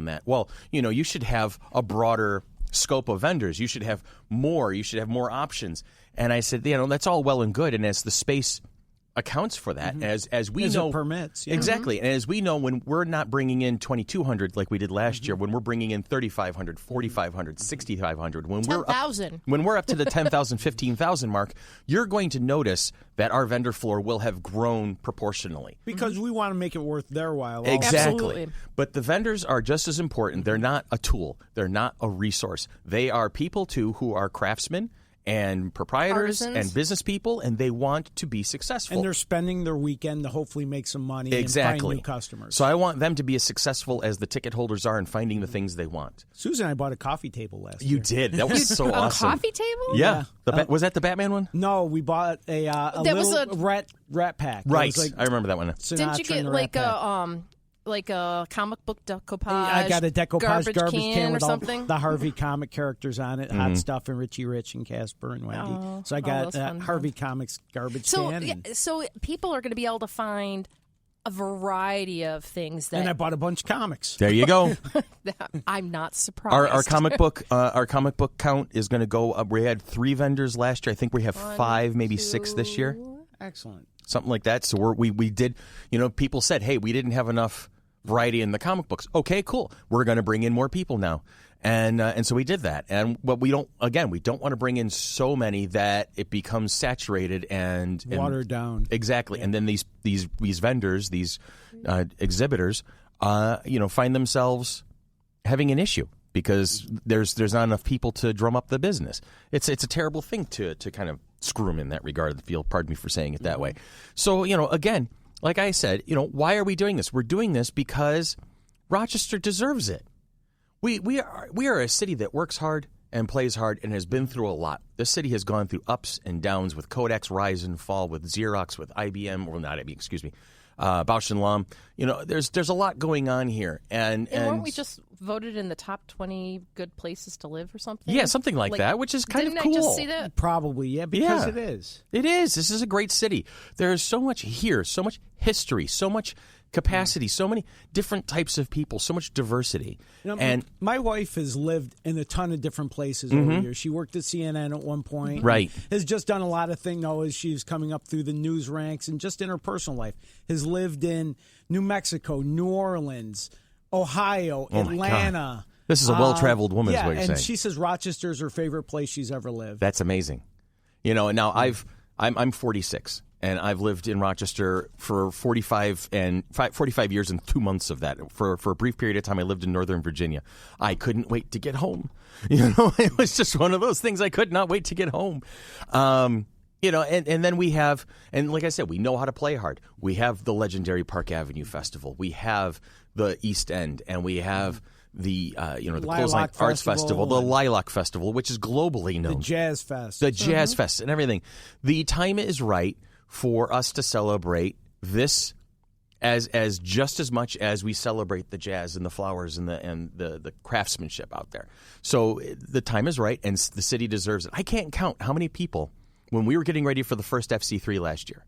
on that. Well, you should have a broader scope of vendors. You should have more. You should have more options. And I said, that's all well and good. And as the space accounts for that, as we know, it permits. Yeah. Exactly. And as we know, when we're not bringing in 2,200 like we did last year, when we're bringing in 3,500, 4,500, 6,500, when we're up to the 10,000, 15,000 mark, you're going to notice that our vendor floor will have grown proportionally. Because we want to make it worth their while. Exactly. Absolutely. But the vendors are just as important. They're not a tool. They're not a resource. They are people, too, who are craftsmen and proprietors and business people, and they want to be successful. And they're spending their weekend to hopefully make some money and find new customers. So I want them to be as successful as the ticket holders are in finding the things they want. Susan and I bought a coffee table last year. You did. That was so awesome. A coffee table? Yeah. Was that the Batman one? No, we bought a little rat pack. Right. I remember that one. Didn't you get like a comic book decoupage? I got a decoupage garbage can with all something? the Harvey comic characters on it, Hot Stuff and Richie Rich and Casper and Wendy. So I got Harvey Comics garbage can. So people are going to be able to find a variety of things. And I bought a bunch of comics. There you go. I'm not surprised. Our comic book count is going to go up. We had 3 vendors last year. I think we have 5, maybe 6 this year. Excellent. Something like that. So we did, people said, hey, we didn't have enough variety in the comic books. Okay, cool. We're going to bring in more people now. And so we did that. But we don't want to bring in so many that it becomes saturated and watered down. Exactly. Yeah. And then these vendors, these exhibitors, find themselves having an issue because there's not enough people to drum up the business. It's a terrible thing to kind of screw them in that regard. Pardon me for saying it that way. So, again, like I said, why are we doing this? We're doing this because Rochester deserves it. We are a city that works hard and plays hard and has been through a lot. This city has gone through ups and downs with Kodak's rise and fall, with Xerox, with IBM, or not IBM, excuse me, Bausch & Lomb. There's a lot going on here. And weren't we just voted in the top 20 good places to live or something? Yeah, something like that, which is kind of cool. Didn't I just see that? Probably, yeah, because it is. It is. This is a great city. There's so much here, so much history, so much capacity, so many different types of people, so much diversity. And my wife has lived in a ton of different places over the years. She worked at CNN at one point. Right. Has just done a lot of things, as she's coming up through the news ranks and just in her personal life. Has lived in New Mexico, New Orleans, Ohio, Atlanta. This is a well-traveled woman, is what you're saying. And she says Rochester's her favorite place she's ever lived. That's amazing. And now I'm 46. And I've lived in Rochester for 45 years and 2 months of that. For a brief period of time, I lived in Northern Virginia. I couldn't wait to get home. It was just one of those things. I could not wait to get home. And then we have, and like I said, we know how to play hard. We have the legendary Park Avenue Festival. We have the East End, and we have the Clothesline Arts Festival, the Lilac Festival, which is globally known. The Jazz Fest. The Jazz Fest and everything. The time is right for us to celebrate this as just as much as we celebrate the jazz and the flowers and the craftsmanship out there. So the time is right, and the city deserves it. I can't count how many people, when we were getting ready for the first FC3 last year,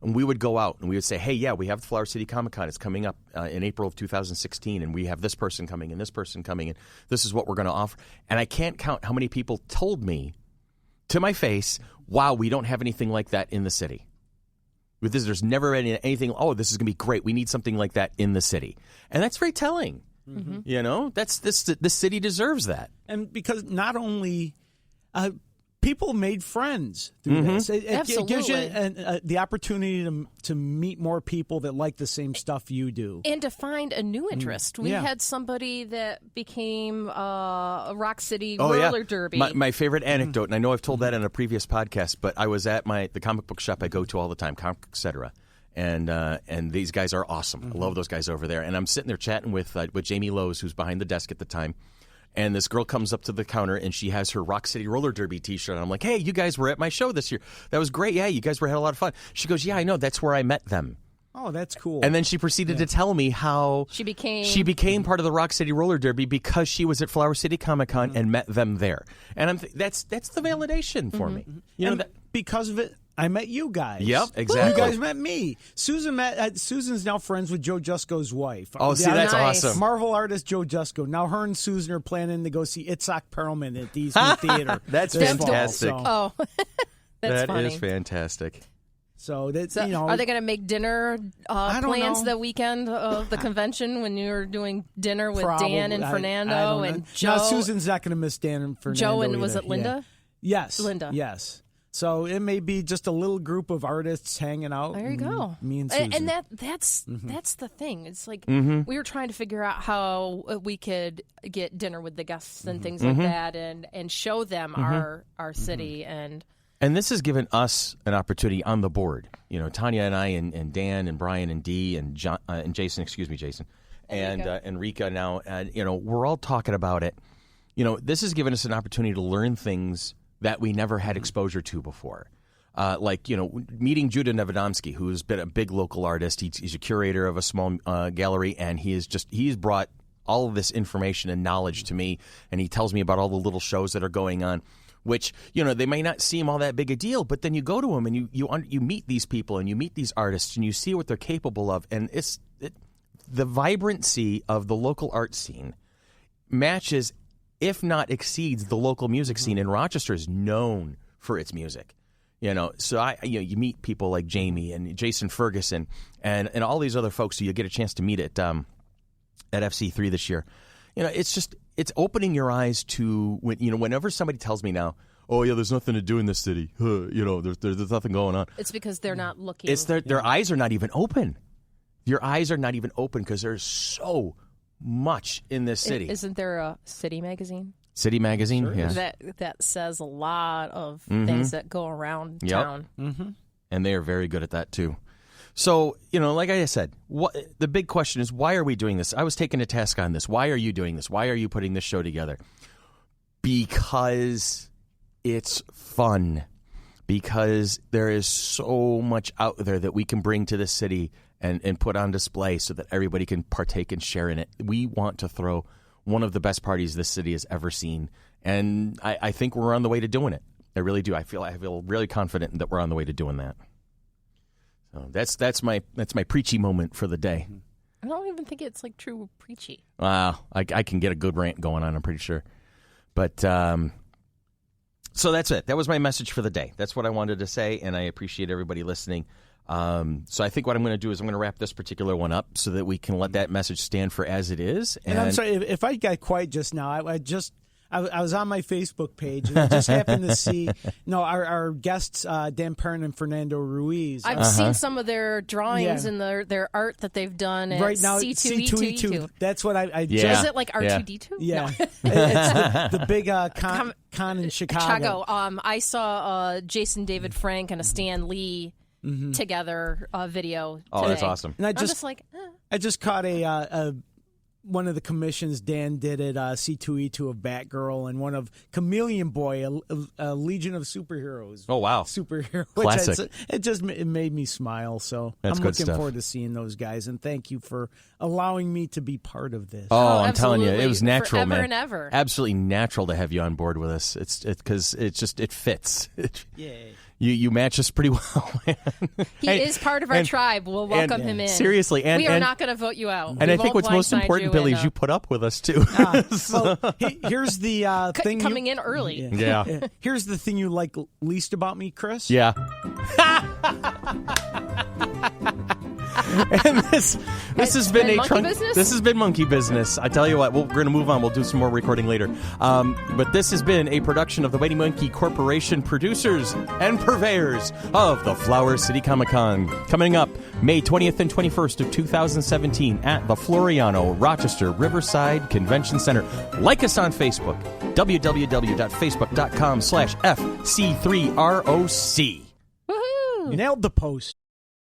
and we would go out and we would say, hey, yeah, we have the Flower City Comic Con. It's coming up in April of 2016, and we have this person coming and this person coming, and this is what we're going to offer. And I can't count how many people told me to my face, wow, we don't have anything like that in the city. With this, there's never anything, this is going to be great. We need something like that in the city. And that's very telling. Mm-hmm. This city deserves that. And because not only people made friends through this. It gives you the opportunity to meet more people that like the same stuff you do. And to find a new interest. We had somebody that became a Rock City roller derby. My favorite anecdote, and I know I've told that in a previous podcast, but I was at the comic book shop I go to all the time, Comic Etc., and these guys are awesome. I love those guys over there. And I'm sitting there chatting with Jamie Lowe's, who's behind the desk at the time. And this girl comes up to the counter, and she has her Rock City Roller Derby T-shirt. And I'm like, hey, you guys were at my show this year. That was great. Yeah, you guys had a lot of fun. She goes, yeah, I know. That's where I met them. Oh, that's cool. And then she proceeded to tell me how she became part of the Rock City Roller Derby because she was at Flower City Comic Con and met them there. And that's the validation for me. Because of it, I met you guys. Yep, exactly. You guys met me. Susan's now friends with Joe Jusko's wife. Oh, see, that's awesome. Marvel artist Joe Jusko. Now her and Susan are planning to go see Itzhak Perlman at the Eastman Theater. That's fantastic. Oh, that's funny. That is fantastic. So that's, are they going to make dinner plans know. the weekend of the convention when you're doing dinner with Dan and Fernando and Joe? No, Susan's not going to miss Dan and Fernando. Joe and either. was it Linda? Yeah. Yes, Linda. Yes. So it may be just a little group of artists hanging out. There you go. Me and Susan. And that's the thing. It's like we were trying to figure out how we could get dinner with the guests and things like that, and show them our city and this has given us an opportunity on the board. Tanya and I and Dan and Brian and Dee and John and Jason. Excuse me, Jason. And Rika now. We're all talking about it. This has given us an opportunity to learn things that we never had exposure to before. Meeting Judah Nevedomsky, who's been a big local artist. He's a curator of a small gallery, and he's brought all of this information and knowledge to me, and he tells me about all the little shows that are going on, which, they may not seem all that big a deal, but then you go to them and you meet these people and you meet these artists and you see what they're capable of, and the vibrancy of the local art scene matches, if not exceeds, the local music scene. And Rochester is known for its music. So you meet people like Jamie and Jason Ferguson and all these other folks who you get a chance to meet at FC3 this year. It's opening your eyes to whenever somebody tells me now, oh yeah, there's nothing to do in this city. There's nothing going on. It's because they're not looking. It's their eyes are not even open. Your eyes are not even open because there's so much in this city. Isn't there a City magazine? City magazine, sure yeah. That says a lot of things that go around town. Mm-hmm. And they are very good at that too. So, like I said, the big question is, why are we doing this? I was taken to task on this. Why are you doing this? Why are you putting this show together? Because it's fun. Because there is so much out there that we can bring to this city and put on display so that everybody can partake and share in it. We want to throw one of the best parties this city has ever seen, and I think we're on the way to doing it. I really do. I feel really confident that we're on the way to doing that. So that's my preachy moment for the day. I don't even think it's like true preachy. Wow, I can get a good rant going on, I'm pretty sure. But so that's it. That was my message for the day. That's what I wanted to say, and I appreciate everybody listening. So I think what I'm going to do is I'm going to wrap this particular one up so that we can let that message stand for as it is. And I'm sorry if I got quiet just now. I was on my Facebook page and I just happened to see our guests Dan Perrin and Fernando Ruiz. I've seen some of their drawings and their art that they've done at right now. C2E2. That's what I Is it like R2D2? Yeah, No. It's the big con in Chicago. I saw Jason David Frank and a Stan Lee together video today. Oh, that's awesome. And I'm just like, I just caught one of the commissions Dan did at C2E2 of Batgirl and one of Chameleon Boy, a Legion of Superheroes. Oh, wow. Superhero. Classic. It made me smile. So that's I'm good looking stuff. forward to seeing those guys. And thank you for allowing me to be part of this. Oh, I'm telling you, it was natural, forever man. and ever. Absolutely natural to have you on board with us. It's because it fits. Yay. You match us pretty well, man. He is part of our tribe. We'll welcome him in. Seriously. We are not going to vote you out. And I think what's most important, Billy, is you put up with us, too. Well, here's the thing. Coming in early. Yeah. Here's the thing you like least about me, Chris. Yeah. And this has been this has been Monkey Business. I tell you what, we're going to move on. We'll do some more recording later. But this has been a production of the Mighty Monkey Corporation, producers and purveyors of the Flower City Comic Con. Coming up May 20th and 21st of 2017 at the Floriano Rochester Riverside Convention Center. Like us on Facebook, www.facebook.com/FC3ROC. Woohoo! Nailed the post.